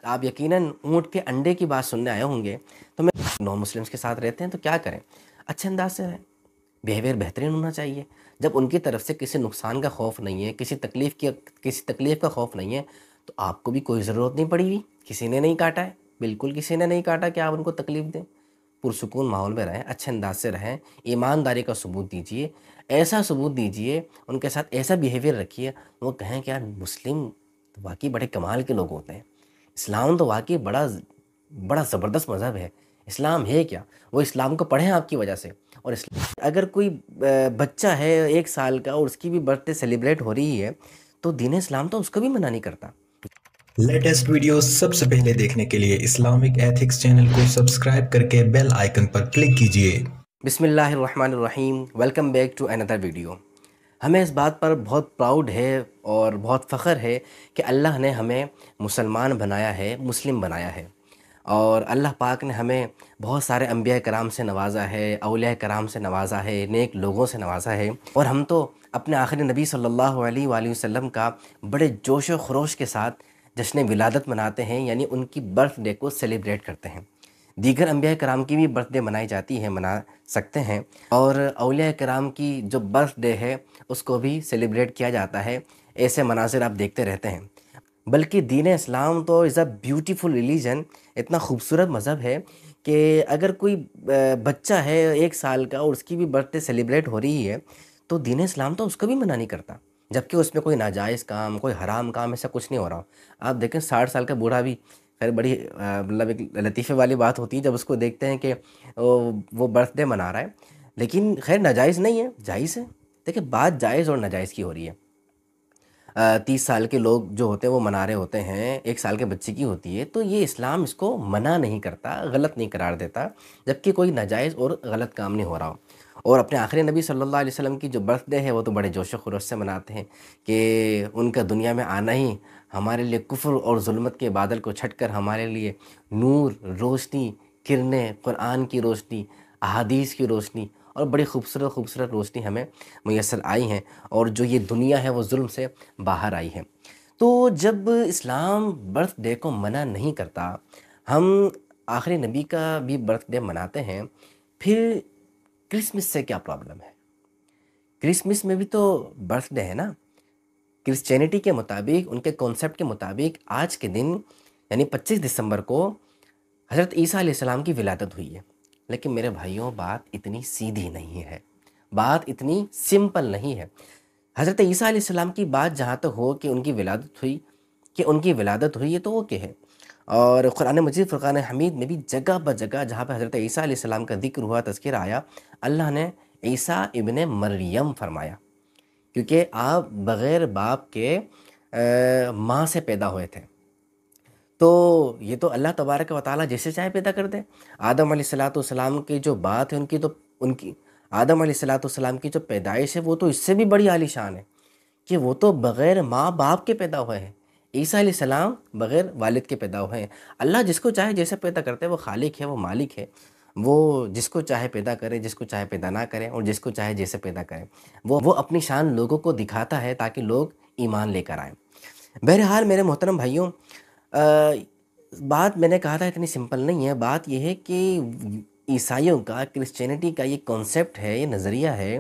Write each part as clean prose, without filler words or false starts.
آپ یقیناً اونٹ کے انڈے کی بات سننے آئے ہوں گے، تو میں نان مسلمس کے ساتھ رہتے ہیں تو کیا کریں؟ اچھے انداز سے رہیں، بیہیویئر بہترین ہونا چاہیے۔ جب ان کی طرف سے کسی نقصان کا خوف نہیں ہے، کسی تکلیف کا خوف نہیں ہے، تو آپ کو بھی کوئی ضرورت نہیں پڑی ہوئی، کسی نے نہیں کاٹا ہے، بالکل کسی نے نہیں کاٹا کہ آپ ان کو تکلیف دیں۔ پرسکون ماحول میں رہیں، اچھے انداز سے رہیں، ایمانداری کا ثبوت دیجئے، ایسا ثبوت دیجئے، ان کے ساتھ ایسا بیہیویئر رکھیے، وہ کہیں کہ یار مسلم تو واقعی بڑے کمال کے لوگ ہوتے ہیں، اسلام تو واقعی بڑا زبردست مذہب ہے۔ اسلام ہے کیا؟ وہ اسلام کو پڑھیں آپ کی وجہ سے۔ اور اگر کوئی بچہ ہے 1 سال کا اور اس کی بھی برتھ ڈے سیلیبریٹ ہو رہی ہے تو دین اسلام تو اس کو بھی منع نہیں کرتا۔ لیٹسٹ ویڈیوز سب سے پہلے دیکھنے کے لیے اسلامک ایتھکس چینل کو سبسکرائب کر کے بیل آئیکن پر کلک کیجئے۔ بسم اللہ الرحمن الرحیم، ویلکم بیک ٹو اندر ویڈیو۔ ہمیں اس بات پر بہت پراؤڈ ہے اور بہت فخر ہے کہ اللہ نے ہمیں مسلمان بنایا ہے، مسلم بنایا ہے، اور اللہ پاک نے ہمیں بہت سارے انبیاء کرام سے نوازا ہے، اولیاء کرام سے نوازا ہے، نیک لوگوں سے نوازا ہے، اور ہم تو اپنے آخری نبی صلی اللہ علیہ وآلہ وسلم کا بڑے جوش و خروش کے ساتھ جشن ولادت مناتے ہیں، یعنی ان کی برتھ ڈے کو سیلیبریٹ کرتے ہیں۔ دیگر انبیاء کرام کی بھی برتھ ڈے منائی جاتی ہے، منا سکتے ہیں، اور اولیاء کرام کی جو برتھ ڈے ہے اس کو بھی سیلیبریٹ کیا جاتا ہے۔ ایسے مناظر آپ دیکھتے رہتے ہیں۔ بلکہ دین اسلام تو از اے بیوٹیفل ریلیجن، اتنا خوبصورت مذہب ہے کہ اگر کوئی بچہ ہے 1 سال کا اور اس کی بھی برتھ ڈے سیلیبریٹ ہو رہی ہے تو دین اسلام تو اس کو بھی منع نہیں کرتا، جبکہ اس میں کوئی ناجائز کام، کوئی حرام کام ایسا کچھ نہیں ہو رہا۔ آپ دیکھیں 60 سال کا بوڑھا بھی، خیر بڑی مطلب ایک لطیفے والی بات ہوتی ہے جب اس کو دیکھتے ہیں کہ وہ برتھ ڈے منا رہا ہے، لیکن خیر ناجائز نہیں ہے، جائز ہے۔ دیکھیں بات جائز اور ناجائز کی ہو رہی ہے۔ 30 سال کے لوگ جو ہوتے ہیں وہ منا رہے ہوتے ہیں، 1 سال کے بچے کی ہوتی ہے، تو یہ اسلام اس کو منع نہیں کرتا، غلط نہیں قرار دیتا، جبکہ کوئی ناجائز اور غلط کام نہیں ہو رہا ہو۔ اور اپنے آخری نبی صلی اللہ علیہ وسلم کی جو برتھ ڈے ہے وہ تو بڑے جوش و خروش سے مناتے ہیں کہ ان کا دنیا میں آنا ہی ہمارے لیے کفر اور ظلمت کے بادل کو چھٹ کر ہمارے لیے نور، روشنی، کرنیں، قرآن کی روشنی، احادیث کی روشنی اور بڑی خوبصورت روشنی ہمیں میسر آئی ہیں، اور جو یہ دنیا ہے وہ ظلم سے باہر آئی ہے۔ تو جب اسلام برتھ ڈے کو منع نہیں کرتا، ہم آخری نبی کا بھی برتھ ڈے مناتے ہیں، پھر کرسمس سے کیا پرابلم ہے؟ کرسمس میں بھی تو برتھ ڈے ہے نا۔ کرسچینٹی کے مطابق، ان کے کانسیپٹ کے مطابق آج کے دن یعنی 25 دسمبر کو حضرت عیسیٰ علیہ السلام کی ولادت ہوئی ہے۔ لیکن میرے بھائیوں بات اتنی سیدھی نہیں ہے، بات اتنی سمپل نہیں ہے۔ حضرت عیسیٰ علیہ السلام کی بات جہاں تک ہو کہ ان کی ولادت ہوئی ہے تو وہ کیا ہے، اور قرآن مجید فرقان حمید میں بھی جگہ بہ جگہ جہاں پہ حضرت عیسیٰ علیہ السلام کا ذکر ہوا، تذکرہ آیا، اللہ نے عیسیٰ ابن مریم فرمایا، کیونکہ آپ بغیر باپ کے ماں سے پیدا ہوئے تھے۔ تو یہ تو اللہ تبارک و تعالیٰ جیسے چاہے پیدا کر دے۔ آدم علیہ السلام کی جو بات ہے ان کی آدم علیہ السلام کی جو پیدائش ہے وہ تو اس سے بھی بڑی عالی شان ہے کہ وہ تو بغیر ماں باپ کے پیدا ہوئے ہیں۔ عیسیٰ علیہ السلام بغیر والد کے پیدا ہوئے ہیں۔ اللہ جس کو چاہے جیسے پیدا کرتے ہیں، وہ خالق ہے، وہ مالک ہے، وہ جس کو چاہے پیدا کرے، جس کو چاہے پیدا نہ کرے، اور جس کو چاہے جیسے پیدا کرے، وہ اپنی شان لوگوں کو دکھاتا ہے تاکہ لوگ ایمان لے کر آئیں۔ بہرحال میرے محترم بھائیوں، بات میں نے کہا تھا اتنی سمپل نہیں ہے۔ بات یہ ہے کہ عیسائیوں کا، کرسچینٹی کا یہ کانسیپٹ ہے، یہ نظریہ ہے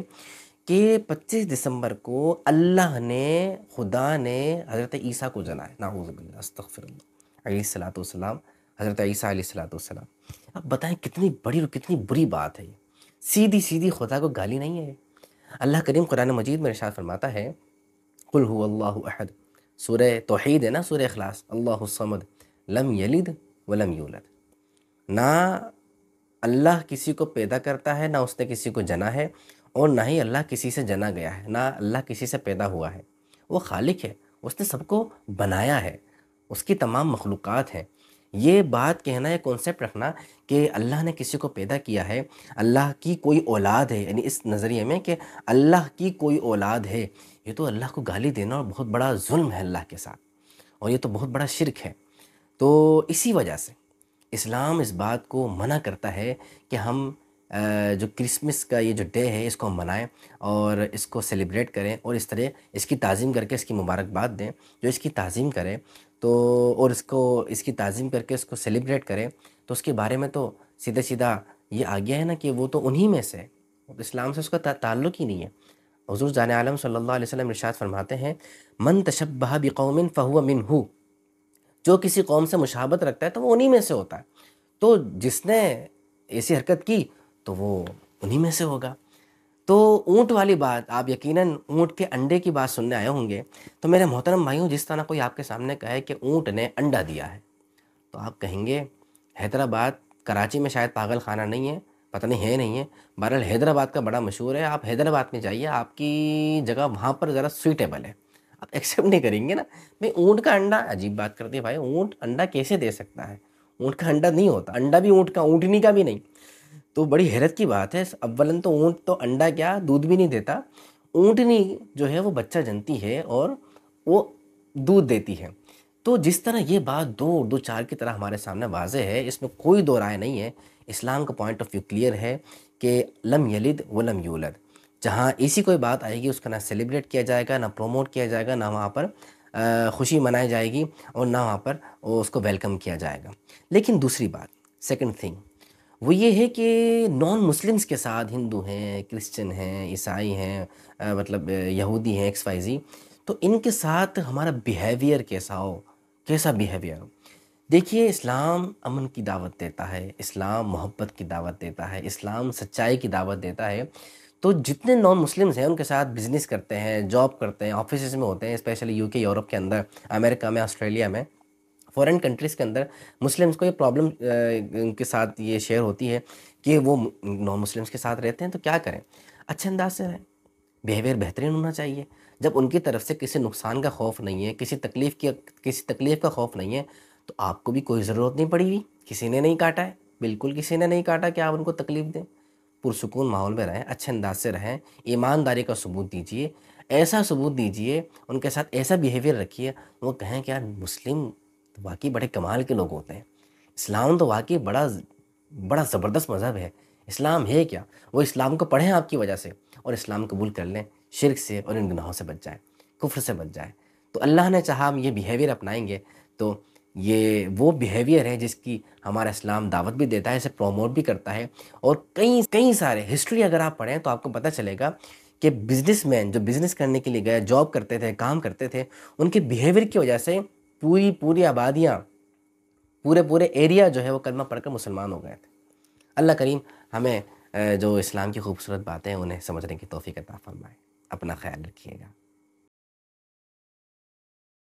کہ 25 دسمبر کو اللہ نے، خدا نے حضرت عیسیٰ کو جنا ہے، نعوذ باللہ، استغفر اللہ، علیہ الصلوۃ والسلام، حضرت عیسیٰ علیہ الصلوۃ والسلام۔ اب بتائیں کتنی بڑی اور کتنی بری بات ہے یہ، سیدھی خدا کو گالی نہیں ہے۔ اللہ کریم قرآن مجید میں ارشاد فرماتا ہے، قل هو اللہ احد، سورہ توحید ہے نا، سورہ اخلاص، اللہ الصمد، لم یلد ولم یولد۔ نہ اللہ کسی کو پیدا کرتا ہے، نہ اس نے کسی کو جنا ہے، اور نہ ہی اللہ کسی سے جنا گیا ہے، نہ اللہ کسی سے پیدا ہوا ہے۔ وہ خالق ہے، اس نے سب کو بنایا ہے، اس کی تمام مخلوقات ہیں۔ یہ بات کہنا، یہ کانسیپٹ رکھنا کہ اللہ نے کسی کو پیدا کیا ہے، اللہ کی کوئی اولاد ہے، یعنی اس نظریے میں کہ اللہ کی کوئی اولاد ہے، یہ تو اللہ کو گالی دینا اور بہت بڑا ظلم ہے اللہ کے ساتھ، اور یہ تو بہت بڑا شرک ہے۔ تو اسی وجہ سے اسلام اس بات کو منع کرتا ہے کہ ہم جو کرسمس کا یہ جو ڈے ہے اس کو ہم منائیں اور اس کو سیلیبریٹ کریں، اور اس طرح اس کی تعظیم کر کے اس کی مبارکباد دیں۔ جو اس کی تعظیم کرے تو اور اس کی تعظیم کر کے اس کو سیلیبریٹ کرے، تو اس کے بارے میں تو سیدھا سیدھا یہ آ گیا ہے نا کہ وہ تو انہی میں سے ہے، اسلام سے اس کا تعلق ہی نہیں ہے۔ حضور جان عالم صلی اللہ علیہ وسلم ارشاد فرماتے ہیں، من تشبہ بقوم فہو منہ، جو کسی قوم سے مشابہت رکھتا ہے تو وہ انہی میں سے ہوتا ہے، تو جس نے ایسی حرکت کی تو وہ انہی میں سے ہوگا۔ تو اونٹ والی بات، آپ یقیناً اونٹ کے انڈے کی بات سننے آئے ہوں گے، تو میرے محترم بھائیوں، جس طرح کوئی آپ کے سامنے کہے کہ اونٹ نے انڈا دیا ہے، تو آپ کہیں گے حیدرآباد، کراچی میں شاید پاگل خانہ نہیں ہے، پتہ نہیں ہے نہیں ہے، بہرحال حیدرآباد کا بڑا مشہور ہے، آپ حیدرآباد میں جائیے، آپ کی جگہ وہاں پر ذرا سویٹیبل ہے، آپ ایکسیپٹ نہیں کریں گے نا بھئی اونٹ کا انڈا، عجیب بات کرتے ہیں بھائی، اونٹ انڈا کیسے دے سکتا ہے؟ اونٹ کا انڈا نہیں ہوتا، انڈا بھی اونٹ کا، اونٹنی کا بھی نہیں۔ تو بڑی حیرت کی بات ہے، اولاً تو اونٹ تو انڈا کیا دودھ بھی نہیں دیتا، اونٹنی جو ہے وہ بچہ جنتی ہے اور وہ دودھ دیتی ہے۔ تو جس طرح یہ بات دو اردو چار کی طرح ہمارے سامنے واضح ہے، اس میں کوئی دو رائے نہیں ہے، اسلام کا پوائنٹ آف ویو کلیئر ہے کہ لم یلد ولم یولد، جہاں ایسی کوئی بات آئے گی اس کا نہ سیلیبریٹ کیا جائے گا، نہ پروموٹ کیا جائے گا، نہ وہاں پر خوشی منائی جائے گی، اور نہ وہاں پر اس کو ویلکم کیا جائے گا۔ لیکن دوسری بات، سیکنڈ تھنگ، وہ یہ ہے کہ نان مسلمز کے ساتھ، ہندو ہیں، کرسچن ہیں، عیسائی ہیں، مطلب یہودی ہیں، ایکس وائی زی، تو ان کے ساتھ ہمارا بیہیویئر کیسا ہو، کیسا بیہیویئر ہو؟ دیکھیے، اسلام امن کی دعوت دیتا ہے، اسلام محبت کی دعوت دیتا ہے، اسلام سچائی کی دعوت دیتا ہے، تو جتنے نان مسلمز ہیں ان کے ساتھ بزنس کرتے ہیں، جاب کرتے ہیں، آفیسز میں ہوتے ہیں، اسپیشلی یو کے، یورپ کے اندر، امریکہ میں، آسٹریلیا میں، فورن کنٹریز کے اندر مسلمز کو یہ پرابلم ان کے ساتھ یہ شیئر ہوتی ہے کہ وہ نان مسلمز کے ساتھ رہتے ہیں، تو کیا کریں؟ اچھے انداز سے رہیں، بیہیویئر بہترین ہونا چاہیے، جب ان کی طرف سے کسی نقصان کا خوف نہیں ہے، کسی تکلیف کا خوف نہیں ہے، تو آپ کو بھی کوئی ضرورت نہیں پڑی ہوئی، کسی نے نہیں کاٹا ہے، بالکل کسی نے نہیں کاٹا کہ آپ ان کو تکلیف دیں، پرسکون ماحول میں رہیں، اچھے انداز سے رہیں، ایمانداری کا ثبوت دیجئے، ایسا ثبوت دیجئے، ان کے ساتھ ایسا بیہیویئر رکھیے، وہ کہیں کہ یار مسلم تو واقعی بڑے کمال کے لوگ ہوتے ہیں، اسلام تو واقعی بڑا زبردست مذہب ہے، اسلام ہے کیا؟ وہ اسلام کو پڑھیں آپ کی وجہ سے، اور اسلام قبول کر لیں، شرک سے اور ان گناہوں سے بچ جائیں، کفر سے بچ جائیں۔ تو اللہ نے چاہا ہم یہ بیہیویئر اپنائیں گے تو یہ وہ بیہیویئر ہے جس کی ہمارا اسلام دعوت بھی دیتا ہے، اسے پروموٹ بھی کرتا ہے، اور کئی سارے ہسٹری اگر آپ پڑھیں تو آپ کو پتہ چلے گا کہ بزنس مین جو بزنس کرنے کے لیے گئے، جاب کرتے تھے، کام کرتے تھے، ان کے بیہیویئر کی وجہ سے پوری آبادیاں، پورے ایریا جو ہے وہ کلمہ پڑھ کر مسلمان ہو گئے تھے۔ اللہ کریم ہمیں جو اسلام کی خوبصورت باتیں ہیں انہیں سمجھنے کی توفیق عطا فرمائے۔ اپنا خیال رکھیے گا۔